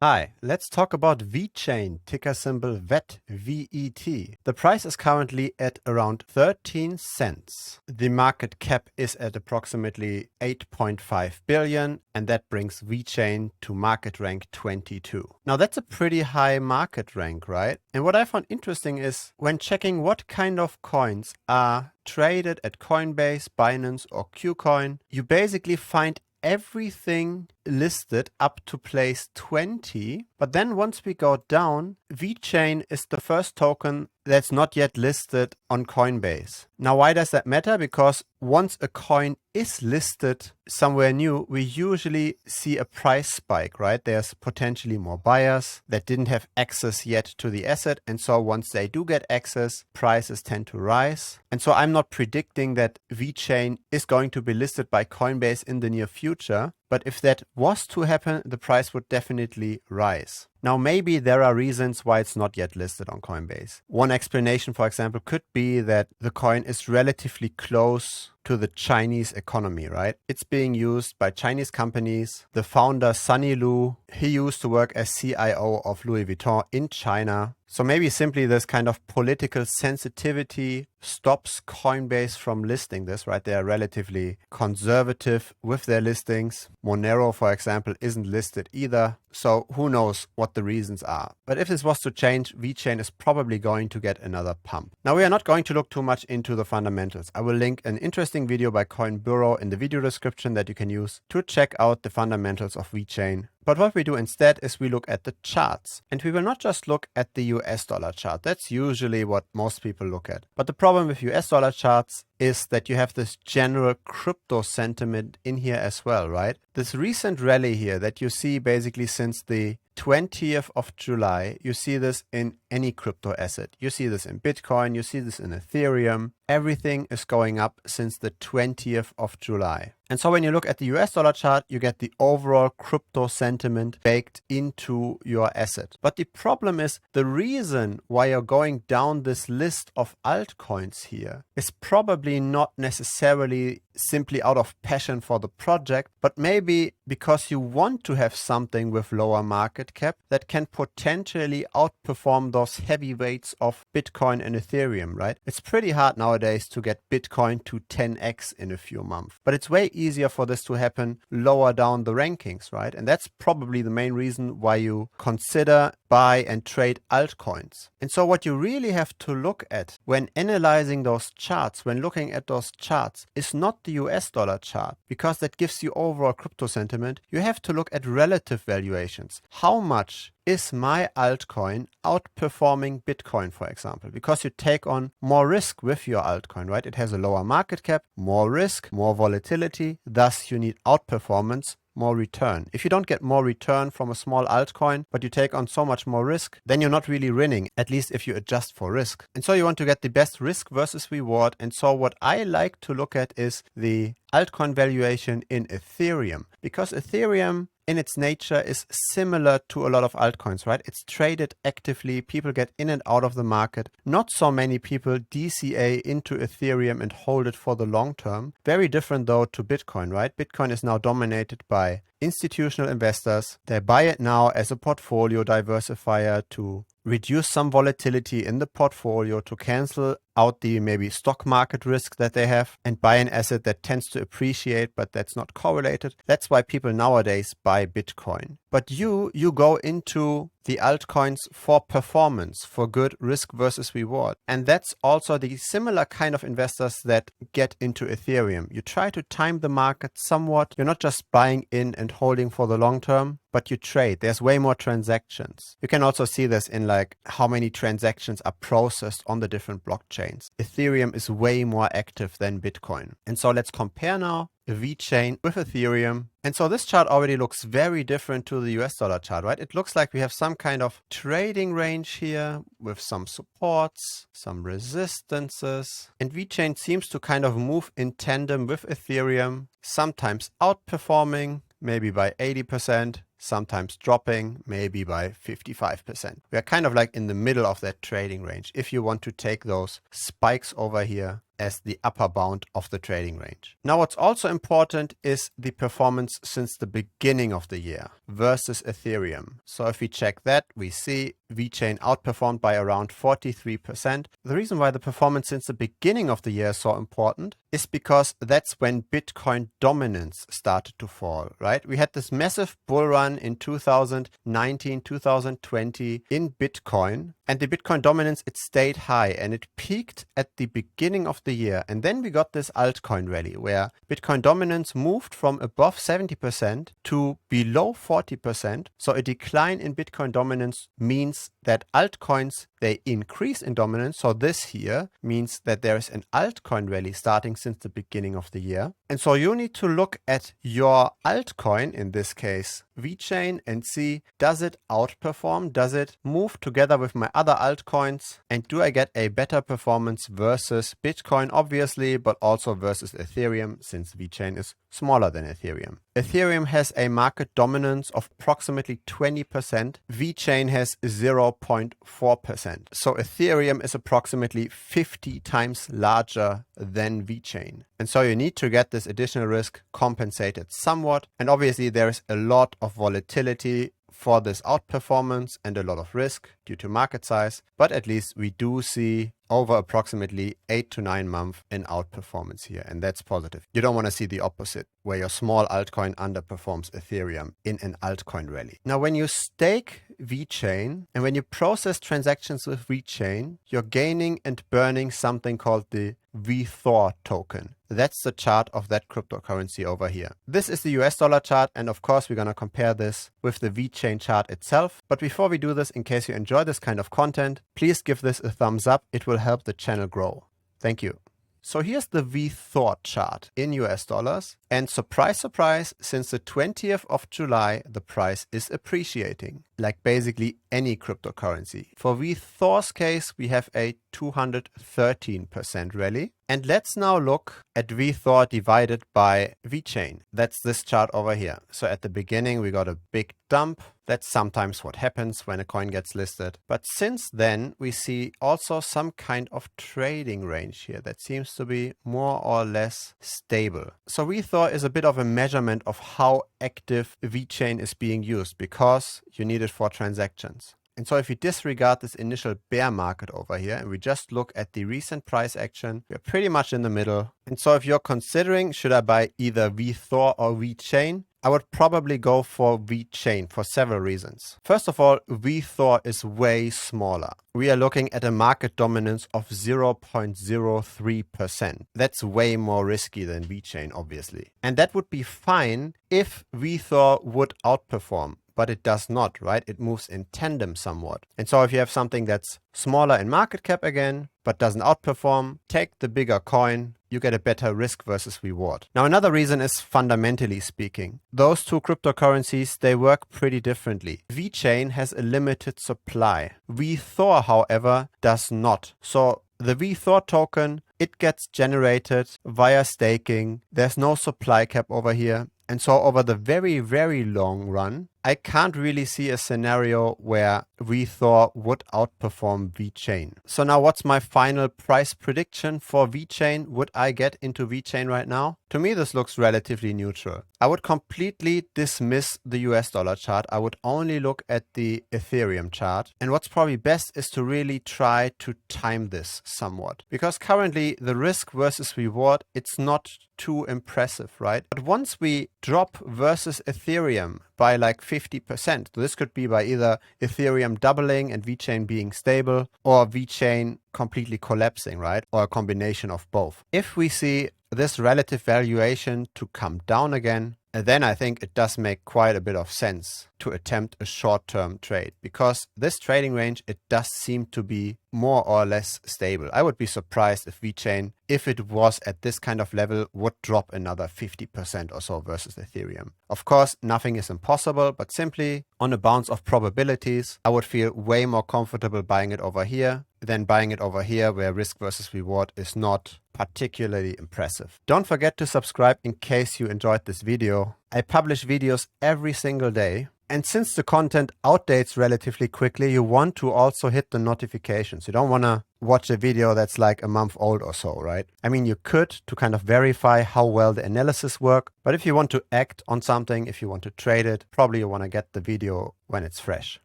Hi, let's talk about VeChain, ticker symbol VET, VET. The price is currently at around 13 cents. The market cap is at approximately 8.5 billion, and that brings VeChain to market rank 22. Now that's a pretty high market rank, right? And what I found interesting is when checking what kind of coins are traded at Coinbase, Binance, or KuCoin, you basically find everything listed up to place 20, but then once we go down, VeChain is the first token that's not yet listed on Coinbase. Now, why does that matter? Because once a coin is listed somewhere new, we usually see a price spike, right? There's potentially more buyers that didn't have access yet to the asset, and so once they do get access, prices tend to rise. And so I'm not predicting that VeChain is going to be listed by Coinbase in the near future, but if that was to happen, the price would definitely rise. Now, maybe there are reasons why it's not yet listed on Coinbase. One explanation, for example, could be that the coin is relatively close to the Chinese economy, right? It's being used by Chinese companies. The founder, Sunny Lu, he used to work as CIO of Louis Vuitton in China. So maybe simply this kind of political sensitivity stops Coinbase from listing this, right? They are relatively conservative with their listings. Monero, for example, isn't listed either. So who knows what the reasons are. But if this was to change, VeChain is probably going to get another pump. Now, we are not going to look too much into the fundamentals. I will link an interesting video by Coin Bureau in the video description that you can use to check out the fundamentals of VeChain. But what we do instead is we look at the charts, and we will not just look at the US dollar chart. That's usually what most people look at. But the problem with US dollar charts is that you have this general crypto sentiment in here as well, right? This recent rally here that you see basically since the 20th of July, you see this in any crypto asset. You see this in Bitcoin, you see this in Ethereum. Everything is going up since the 20th of July. And so when you look at the US dollar chart, you get the overall crypto sentiment baked into your asset. But the problem is the reason why you're going down this list of altcoins here is probably not necessarily simply out of passion for the project, but maybe because you want to have something with lower market cap that can potentially outperform those heavyweights of Bitcoin and Ethereum, right? It's pretty hard nowadays to get Bitcoin to 10x in a few months, but it's way easier for this to happen lower down the rankings, right? And that's probably the main reason why you consider, buy and trade altcoins. And so what you really have to look at when analyzing those charts, when looking at those charts, is not the US dollar chart, because that gives you overall crypto sentiment. You have to look at relative valuations. How much is my altcoin outperforming Bitcoin, for example? Because you take on more risk with your altcoin, right? It has a lower market cap, more risk, more volatility. Thus, you need outperformance, more return. If you don't get more return from a small altcoin, but you take on so much more risk, then you're not really winning, at least if you adjust for risk. And so you want to get the best risk versus reward. And so what I like to look at is the altcoin valuation in Ethereum, because Ethereum in its nature is similar to a lot of altcoins, right? It's traded actively. People get in and out of the market. Not so many people DCA into Ethereum and hold it for the long term. Very different though to Bitcoin, right? Bitcoin is now dominated by institutional investors. They buy it now as a portfolio diversifier to reduce some volatility in the portfolio, to cancel out the maybe stock market risk that they have and buy an asset that tends to appreciate, but that's not correlated. That's why people nowadays buy Bitcoin. But you go into the altcoins for performance, for good risk versus reward. And that's also the similar kind of investors that get into Ethereum. You try to time the market somewhat. You're not just buying in and holding for the long term, but you trade. There's way more transactions. You can also see this in like how many transactions are processed on the different blockchains. Ethereum is way more active than Bitcoin. And so let's compare now VeChain with Ethereum. And so this chart already looks very different to the US dollar chart, right? It looks like we have some kind of trading range here with some supports, some resistances. And VeChain seems to kind of move in tandem with Ethereum, sometimes outperforming, maybe by 80%, sometimes dropping maybe by 55%. We are kind of like in the middle of that trading range if you want to take those spikes over here as the upper bound of the trading range. Now, what's also important is the performance since the beginning of the year versus Ethereum. So if we check that, we see VeChain outperformed by around 43%. The reason why the performance since the beginning of the year is so important is because that's when Bitcoin dominance started to fall, right? We had this massive bull run in 2019, 2020 in Bitcoin, and the Bitcoin dominance, it stayed high and it peaked at the beginning of the year. And then we got this altcoin rally where Bitcoin dominance moved from above 70% to below 40%. So a decline in Bitcoin dominance means that altcoins, they increase in dominance. So this here means that there is an altcoin rally starting since the beginning of the year. And so you need to look at your altcoin, in this case VeChain, and see, does it outperform? Does it move together with my other altcoins? And do I get a better performance versus Bitcoin, obviously, but also versus Ethereum, since VeChain is smaller than Ethereum. Ethereum has a market dominance of approximately 20%. VeChain has 0.4%. So Ethereum is approximately 50 times larger than VeChain. And so you need to get this additional risk compensated somewhat. And obviously there is a lot of volatility for this outperformance and a lot of risk due to market size, but at least we do see over approximately 8 to 9 months an outperformance here, and that's positive. You don't want to see the opposite, where your small altcoin underperforms Ethereum in an altcoin rally. Now, when you stake VeChain and when you process transactions with VeChain, you're gaining and burning something called the Vethor token. That's the chart of that cryptocurrency over here. This is the US dollar chart, and of course we're going to compare this with the VeChain chart itself. But before we do this, in case you enjoy this kind of content, please give this a thumbs up. It will help the channel grow. Thank you. So here's the Vethor chart in US dollars, and surprise, surprise, since the 20th of July, the price is appreciating, like basically any cryptocurrency. For Vethor's case, we have a 213% rally. And let's now look at Vethor divided by VeChain. That's this chart over here. So at the beginning, we got a big dump. That's sometimes what happens when a coin gets listed. But since then, we see also some kind of trading range here that seems to be more or less stable. So Vethor is a bit of a measurement of how active VeChain is being used, because you need it for transactions. And so if we disregard this initial bear market over here and we just look at the recent price action, we're pretty much in the middle. And so if you're considering, should I buy either Vethor or VeChain, I would probably go for VeChain for several reasons. First of all, Vethor is way smaller. We are looking at a market dominance of 0.03%. That's way more risky than VeChain, obviously. And that would be fine if Vethor would outperform. But it does not, right? It moves in tandem somewhat. And so if you have something that's smaller in market cap again, but doesn't outperform, take the bigger coin, you get a better risk versus reward. Now, another reason is fundamentally speaking. Those two cryptocurrencies, they work pretty differently. VeChain has a limited supply. Vethor, however, does not. So the Vethor token, it gets generated via staking. There's no supply cap over here. And so over the very, very long run, I can't really see a scenario where Vethor would outperform VeChain. So now what's my final price prediction for VeChain? Would I get into VeChain right now? To me, this looks relatively neutral. I would completely dismiss the US dollar chart. I would only look at the Ethereum chart. And what's probably best is to really try to time this somewhat. Because currently the risk versus reward, it's not too impressive, right? But once we drop versus Ethereum by like 50%, so this could be by either Ethereum doubling and VeChain being stable, or VeChain completely collapsing, right? Or a combination of both. If we see this relative valuation to come down again, then I think it does make quite a bit of sense to attempt a short-term trade, because this trading range, it does seem to be more or less stable. I would be surprised if VeChain, if it was at this kind of level, would drop another 50% or so versus Ethereum. Of course, nothing is impossible, but simply on a bounce of probabilities, I would feel way more comfortable buying it over here than buying it over here, where risk versus reward is not particularly impressive. Don't forget to subscribe in case you enjoyed this video. I publish videos every single day. And since the content outdates relatively quickly, you want to also hit the notifications. You don't want to watch a video that's like a month old or so, right? I mean, you could to kind of verify how well the analysis work, but if you want to act on something, if you want to trade it, probably you want to get the video when it's fresh.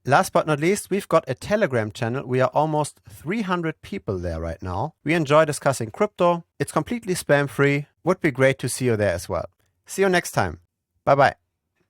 Last but not least, we've got a Telegram channel. We are almost 300 people there right now. We enjoy discussing crypto. It's completely spam free. Would be great to see you there as well. See you next time. Bye-bye.